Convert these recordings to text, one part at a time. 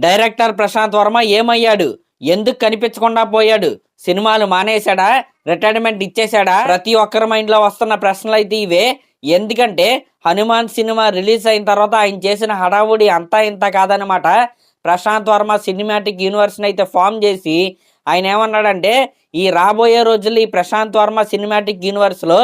Director Prashanth Varma ఏమయ్యాడు? ఎందుకు కనిపించకుండా పోయాడు? సినిమాలు మానేశాడా? రిటైర్మెంట్ ఇచ్చేశాడా? ప్రతి ఒక్కరి మైండ్లో వస్తున్న ప్రశ్నలు అయితే ఇవే. ఎందుకంటే హనుమాన్ సినిమా రిలీజ్ అయిన తర్వాత ఆయన చేసిన హడావుడి అంతా ఇంత కాదనమాట. ప్రశాంత్ వర్మ సినిమాటిక్ యూనివర్స్ని అయితే ఫామ్ చేసి ఆయన ఏమన్నాడంటే, ఈ రాబోయే రోజుల్లో ఈ ప్రశాంత్ వర్మ సినిమాటిక్ యూనివర్స్లో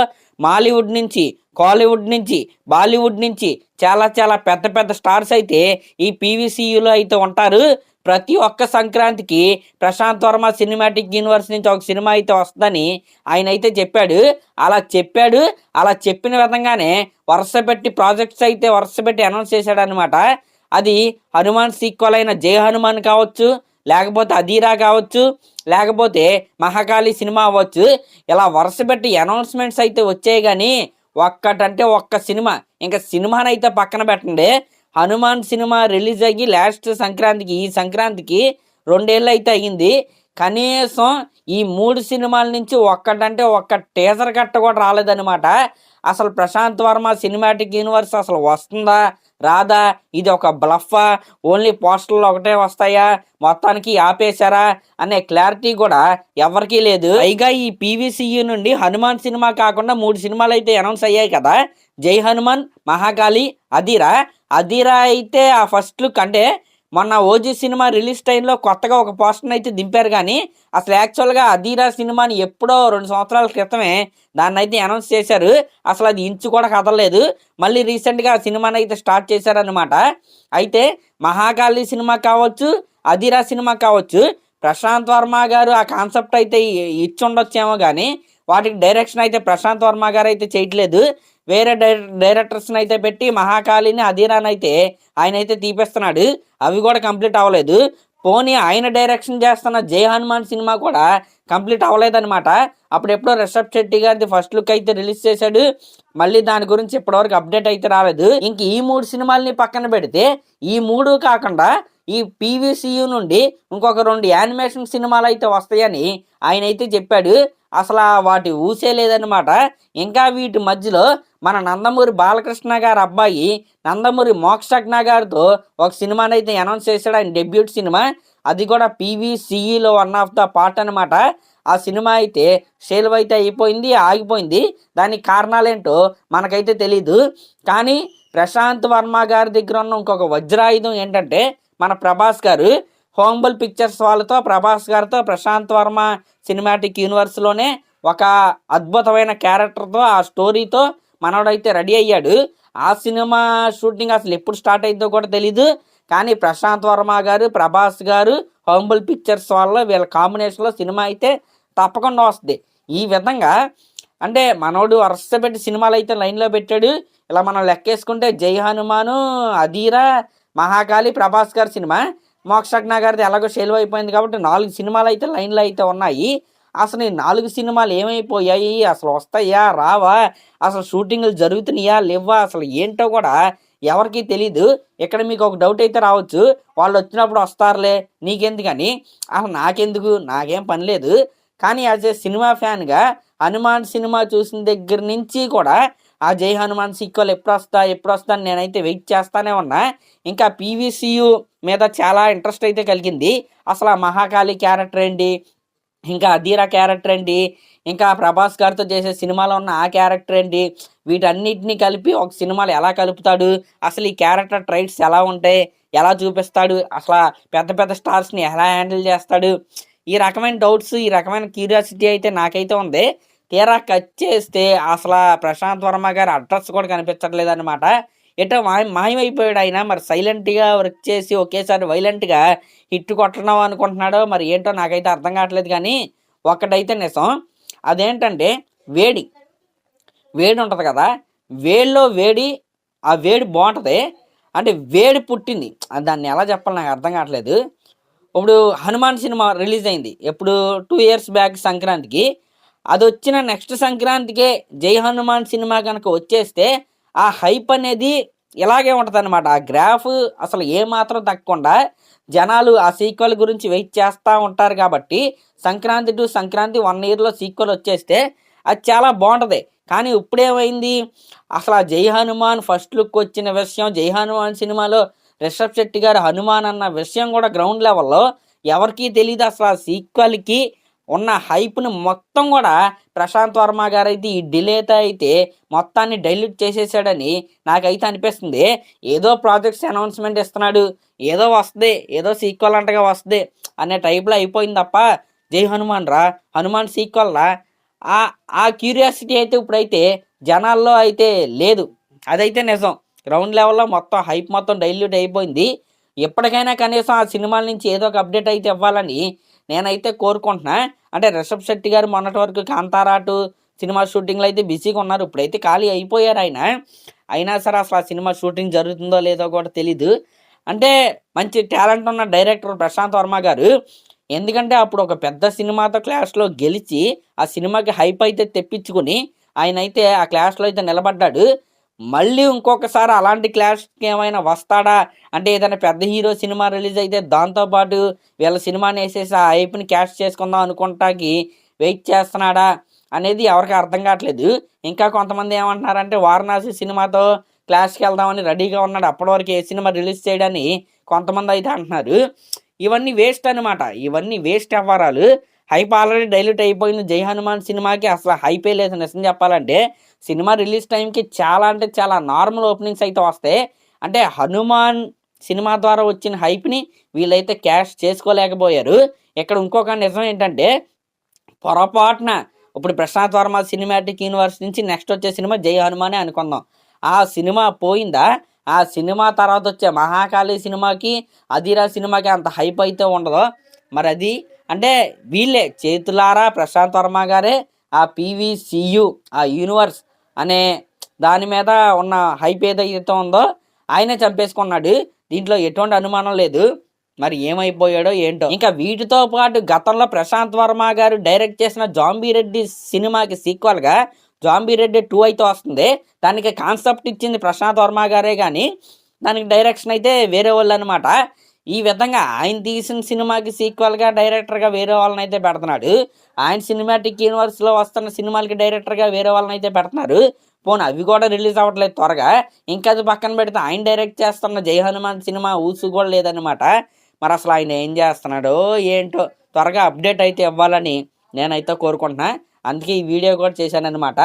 మాలీవుడ్ నుంచి, కాలీవుడ్ నుంచి, బాలీవుడ్ నుంచి చాలా చాలా పెద్ద పెద్ద స్టార్స్ అయితే ఈ పీవీసీయూలో అయితే ఉంటారు. ప్రతి ఒక్క సంక్రాంతికి ప్రశాంత్ వర్మ సినిమాటిక్ యూనివర్స్ నుంచి ఒక సినిమా అయితే వస్తుందని ఆయన అయితే చెప్పాడు. అలా చెప్పిన విధంగానే వరుసపెట్టి ప్రాజెక్ట్స్ అయితే వరుసపెట్టి అనౌన్స్ చేశాడనమాట. అది హనుమాన్ సీక్వెల్ అయిన జై హనుమాన్ కావచ్చు, లేకపోతే అధీరా కావచ్చు, లేకపోతే మహాకాళి సినిమా అవ్వచ్చు. ఇలా వరుసపెట్టి అనౌన్స్మెంట్స్ అయితే వచ్చాయి. కానీ ఒక్కటంటే ఒక్క సినిమా, ఇంకా సినిమానైతే పక్కన పెట్టండి, హనుమాన్ సినిమా రిలీజ్ అయ్యి లాస్ట్ సంక్రాంతికి, ఈ సంక్రాంతికి 2 ఏళ్ళు అయితే అయ్యింది. కనీసం ఈ 3 సినిమాల నుంచి ఒక్కటంటే ఒక్క టీజర్ కట్ట కూడా రాలేదన్నమాట. అసలు ప్రశాంత్ వర్మ సినిమాటిక్ యూనివర్స్ అసలు వస్తుందా రాదా, ఇది ఒక బ్లఫా, ఓన్లీ పోస్టర్లు ఒకటే వస్తాయా, మొత్తానికి ఆపేశారా అనే క్లారిటీ కూడా ఎవరికీ లేదు. పైగా ఈ పీవీసీయూ నుండి హనుమాన్ సినిమా కాకుండా 3 సినిమాలు అయితే అనౌన్స్ అయ్యాయి కదా, జై హనుమాన్, మహాకాళి, అధీరా అయితే ఆ ఫస్ట్ లుక్ అంటే మొన్న ఓజీ సినిమా రిలీజ్ టైంలో కొత్తగా ఒక పోస్టర్ని అయితే దింపారు. కానీ అసలు యాక్చువల్గా అధీరా సినిమాని ఎప్పుడో 2 సంవత్సరాల క్రితమే దాన్ని అయితే అనౌన్స్ చేశారు. అసలు అది ఇంచు కూడా కదలలేదు. మళ్ళీ రీసెంట్గా ఆ సినిమాని అయితే స్టార్ట్ చేశారనమాట. అయితే మహాకాళి సినిమా కావచ్చు, అధీరా సినిమా కావచ్చు, ప్రశాంత్ వర్మ గారు ఆ కాన్సెప్ట్ అయితే ఇచ్చి ఉండొచ్చేమో. కానీ వాటికి డైరెక్షన్ అయితే ప్రశాంత్ వర్మ గారు అయితే చేయట్లేదు. వేరే డైరెక్టర్స్ని అయితే పెట్టి మహాకాళిని, అధీరాని అయితే ఆయన అయితే తీపిస్తున్నాడు. అవి కూడా కంప్లీట్ అవ్వలేదు. పోనీ ఆయన డైరెక్షన్ చేస్తున్న జై హనుమాన్ సినిమా కూడా కంప్లీట్ అవ్వలేదన్నమాట. అప్పుడెప్పుడో రిషబ్ శెట్టి గారిది ఫస్ట్ లుక్ అయితే రిలీజ్ చేశాడు. మళ్ళీ దాని గురించి ఇప్పటివరకు అప్డేట్ అయితే రాలేదు. ఇంక ఈ 3 సినిమాలని పక్కన పెడితే, ఈ 3 కాకుండా ఈ పీవీసీయూ నుండి ఇంకొక 2 యానిమేషన్ సినిమాలు అయితే వస్తాయని ఆయన అయితే చెప్పాడు. అసలు వాటి ఊసే లేదనమాట. ఇంకా వీటి మధ్యలో మన నందమూరి బాలకృష్ణ గారి అబ్బాయి నందమూరి మోక్షజ్ఞ గారితో ఒక సినిమాని అయితే అనౌన్స్ చేశాడు, ఆయన డెబ్యూట్ సినిమా. అది కూడా పీవీసీఈలో 1 ఆఫ్ ద పార్ట్ అనమాట. ఆ సినిమా అయితే సేల్ అయితే అయిపోయింది, ఆగిపోయింది. దానికి కారణాలేంటో మనకైతే తెలీదు. కానీ ప్రశాంత్ వర్మ గారి దగ్గర ఉన్న ఇంకొక వజ్రాయుధం ఏంటంటే, మన ప్రభాస్ గారు హోంబల్ పిక్చర్స్ వాళ్ళతో, ప్రభాస్ గారితో ప్రశాంత్ వర్మ సినిమాటిక్ యూనివర్స్లోనే ఒక అద్భుతమైన క్యారెక్టర్తో, ఆ స్టోరీతో మనోడైతే రెడీ అయ్యాడు. ఆ సినిమా షూటింగ్ అసలు ఎప్పుడు స్టార్ట్ అయిందో కూడా తెలీదు. కానీ ప్రశాంత్ వర్మ గారు, ప్రభాస్ గారు, హోంబల్ పిక్చర్స్ వాళ్ళ వీళ్ళ కాంబినేషన్లో సినిమా అయితే తప్పకుండా వస్తుంది. ఈ విధంగా అంటే మనోడు వరుస పెట్టి సినిమాలు అయితే లైన్లో పెట్టాడు. ఇలా మనం లెక్కేసుకుంటే జై హనుమాను, అధీరా, మహాకాళి, ప్రభాస్ గారి సినిమా, మోక్షజ్ఞ గారిది ఎలాగో షెల్వ్ అయిపోయింది కాబట్టి 4 సినిమాలు అయితే లైన్లో అయితే ఉన్నాయి. అసలు ఈ 4 సినిమాలు ఏమైపోయాయి, అసలు వస్తాయా రావా, అసలు షూటింగ్లు జరుగుతున్నాయా లేవా, అసలు ఏంటో కూడా ఎవరికి తెలీదు. ఇక్కడ మీకు ఒక డౌట్ అయితే రావచ్చు, వాళ్ళు వచ్చినప్పుడు వస్తారులే నీకెందుకని. అసలు నాకెందుకు, నాకేం పని లేదు. కానీ యాజ్ ఏ సినిమా ఫ్యాన్గా హనుమాన్ సినిమా చూసిన దగ్గర నుంచి కూడా ఆ జై హనుమాన్ సీక్వెల్ ఎప్పుడు వస్తా అని నేనైతే వెయిట్ చేస్తానే ఉన్నా. ఇంకా పీవీసీయూ మీద చాలా ఇంట్రెస్ట్ అయితే కలిగింది. అసలు ఆ మహాకాళి క్యారెక్టర్ ఏంటి, ఇంకా అధీరా క్యారెక్టర్ ఏంటి, ఇంకా ప్రభాస్ గారితో చేసే సినిమాలో ఉన్న ఆ క్యారెక్టర్ ఏంటి, వీటన్నిటిని కలిపి ఒక సినిమాలు ఎలా కలుపుతాడు, అసలు ఈ క్యారెక్టర్ ట్రైట్స్ ఎలా ఉంటాయి, ఎలా చూపిస్తాడు, అసలు పెద్ద పెద్ద స్టార్స్ని ఎలా హ్యాండిల్ చేస్తాడు, ఈ రకమైన డౌట్స్, ఈ రకమైన క్యూరియాసిటీ అయితే నాకైతే ఉంది. తీరా కట్ చేస్తే అసలు ప్రశాంత్ వర్మ గారి అడ్రస్ కూడా కనిపించట్లేదు అనమాట. ఎటో మాయమైపోయాడు ఆయన. మరి సైలెంట్గా వర్క్ చేసి ఒకేసారి వైలెంట్గా హిట్ కొట్టడం అనుకుంటున్నాడో మరి ఏంటో నాకైతే అర్థం కావట్లేదు. కానీ ఒక్కటైతే నిజం, అదేంటంటే వేడి ఉంటుంది కదా, వేడిలో వేడి, ఆ వేడి బాగుంటుంది. అంటే వేడి పుట్టింది, దాన్ని ఎలా చెప్పాలి నాకు అర్థం కావట్లేదు. ఇప్పుడు హనుమాన్ సినిమా రిలీజ్ అయింది ఎప్పుడు, 2 ఇయర్స్ బ్యాక్ సంక్రాంతికి. అది వచ్చిన నెక్స్ట్ సంక్రాంతికే జై హనుమాన్ సినిమా కనుక వచ్చేస్తే ఆ హైప్ అనేది ఇలాగే ఉంటుంది అనమాట. ఆ గ్రాఫ్ అసలు ఏమాత్రం తగ్గకుండా జనాలు ఆ సీక్వెల్ గురించి వెయిట్ చేస్తూ ఉంటారు. కాబట్టి సంక్రాంతి టు సంక్రాంతి 1 ఇయర్లో సీక్వెల్ వచ్చేస్తే అది చాలా బాగుంటుంది. కానీ ఇప్పుడేమైంది, అసలు ఆ జై హనుమాన్ ఫస్ట్ లుక్ వచ్చిన విషయం, జై హనుమాన్ సినిమాలో రిషబ్ శెట్టి గారు హనుమాన్ అన్న విషయం కూడా గ్రౌండ్ లెవెల్లో ఎవరికీ తెలియదు. అసలు ఆ సీక్వెల్కి ఉన్న హైప్ని మొత్తం కూడా ప్రశాంత్ వర్మ గారు అయితే ఈ డిలేతో అయితే మొత్తాన్ని డైల్యూట్ చేసేసాడని నాకైతే అనిపిస్తుంది. ఏదో ప్రాజెక్ట్స్ అనౌన్స్మెంట్ ఇస్తున్నాడు, ఏదో వస్తుంది, ఏదో సీక్వెల్ అంటగా వస్తుంది అనే టైప్లో అయిపోయింది తప్ప జై హనుమాన్ రా, హనుమాన్ సీక్వెల్ రా ఆ క్యూరియాసిటీ అయితే ఇప్పుడైతే జనాల్లో అయితే లేదు. అదైతే నిజం. గ్రౌండ్ లెవెల్లో మొత్తం హైప్ మొత్తం డైల్యూట్ అయిపోయింది. ఎప్పటికైనా కనీసం ఆ సినిమాల నుంచి ఏదో ఒక అప్డేట్ అయితే ఇవ్వాలని నేనైతే కోరుకుంటున్నా. అంటే రిషబ్ శెట్టి గారు మొన్నటి వరకు కాంతారాటు సినిమా షూటింగ్లో అయితే బిజీగా ఉన్నారు. ఇప్పుడైతే ఖాళీ అయిపోయారు ఆయన. అయినా సరే అసలు ఆ సినిమా షూటింగ్ జరుగుతుందో లేదో కూడా తెలీదు. అంటే మంచి టాలెంట్ ఉన్న డైరెక్టర్ ప్రశాంత్ వర్మ గారు. ఎందుకంటే అప్పుడు ఒక పెద్ద సినిమాతో క్లాష్లో గెలిచి ఆ సినిమాకి హైప్ అయితే తెప్పించుకుని ఆయన అయితే ఆ క్లాష్లో అయితే నిలబడ్డాడు. మళ్ళీ ఇంకొకసారి అలాంటి క్లాష్కి ఏమైనా వస్తాడా అంటే ఏదైనా పెద్ద హీరో సినిమా రిలీజ్ అయితే దాంతోపాటు వీళ్ళ సినిమాని వేసేసి ఆ హైప్ని క్యాష్ చేసుకుందాం అనుకుంటాకి వెయిట్ చేస్తున్నాడా అనేది ఎవరికి అర్థం కావట్లేదు. ఇంకా కొంతమంది ఏమంటున్నారంటే వారణాసి సినిమాతో క్లాష్కి వెళ్దామని రెడీగా ఉన్నాడు, అప్పటి వరకు ఏ సినిమా రిలీజ్ చేయడాన్ని కొంతమంది అయితే అంటున్నారు. ఇవన్నీ వేస్ట్ అనమాట. ఇవన్నీ వేస్ట్ వ్యవహారాలు. హైప్ ఆల్రెడీ డైల్యూట్ అయిపోయింది. జై హనుమాన్ సినిమాకి అసలు హైపే లేదు. నిజం చెప్పాలంటే సినిమా రిలీజ్ టైంకి చాలా అంటే చాలా నార్మల్ ఓపెనింగ్స్ అయితే వస్తాయి. అంటే హనుమాన్ సినిమా ద్వారా వచ్చిన హైప్ని వీళ్ళైతే క్యాష్ చేసుకోలేకపోయారు. ఇక్కడ ఇంకొక నిజం ఏంటంటే పొరపాటున ఇప్పుడు ప్రశాంత్ వర్మ సినిమాటిక్ యూనివర్స్ నుంచి నెక్స్ట్ వచ్చే సినిమా జై హనుమానే అనుకుందాం. ఆ సినిమా పోయిందా, ఆ సినిమా తర్వాత వచ్చే మహాకాళి సినిమాకి అదిరా సినిమాకి అంత హైప్ అయితే ఉండదు. మరి అది అంటే వీళ్ళే చేతులారా ప్రశాంత్ వర్మ గారే ఆ పీవీసీయు ఆ యూనివర్స్ అనే దాని మీద ఉన్న హైప్ ఏదైతే ఉందో ఆయనే చంపేసుకున్నాడు. దీంట్లో ఎటువంటి అనుమానం లేదు. మరి ఏమైపోయాడో ఏంటో. ఇంకా వీటితో పాటు గతంలో ప్రశాంత్ వర్మ గారు డైరెక్ట్ చేసిన జాంబీ రెడ్డి సినిమాకి సీక్వెల్గా జాంబీ రెడ్డి 2 అయితే వస్తుంది. దానికి కాన్సెప్ట్ ఇచ్చింది ప్రశాంత్ వర్మ గారే కానీ దానికి డైరెక్షన్ అయితే వేరే వాళ్ళు అనమాట. ఈ విధంగా ఆయన తీసిన సినిమాకి సీక్వెల్గా డైరెక్టర్గా వేరే వాళ్ళని అయితే పెడుతున్నాడు. ఆయన సినిమాటిక్ యూనివర్స్లో వస్తున్న సినిమాలకి డైరెక్టర్గా వేరే వాళ్ళని అయితే పెడుతున్నారు. పోనీ అవి కూడా రిలీజ్ అవ్వట్లేదు త్వరగా. ఇంకా అది పక్కన పెడితే ఆయన డైరెక్ట్ చేస్తున్న జై హనుమాన్ సినిమా ఊసు కూడా లేదనమాట. మరి అసలు ఆయన ఏం చేస్తున్నాడో ఏంటో త్వరగా అప్డేట్ అయితే ఇవ్వాలని నేనైతే కోరుకుంటున్నా. అందుకే ఈ వీడియో కూడా చేశానన్నమాట.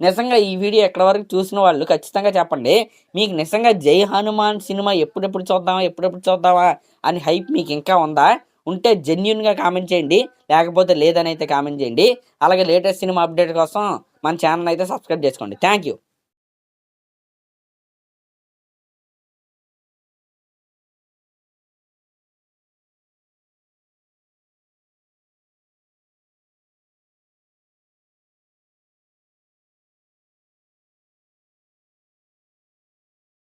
నిజంగా ఈ వీడియో ఎక్కడి వరకు చూసిన వాళ్ళు ఖచ్చితంగా చెప్పండి. మీకు నిజంగా జై హనుమాన్ సినిమా ఎప్పుడెప్పుడు చూద్దామా అని హైప్ మీకు ఇంకా ఉందా? ఉంటే జెన్యున్గా కామెంట్ చేయండి, లేకపోతే లేదని అయితే కామెంట్ చేయండి. అలాగే లేటెస్ట్ సినిమా అప్డేట్ కోసం మన ఛానల్ అయితే సబ్స్క్రైబ్ చేసుకోండి. Thank you.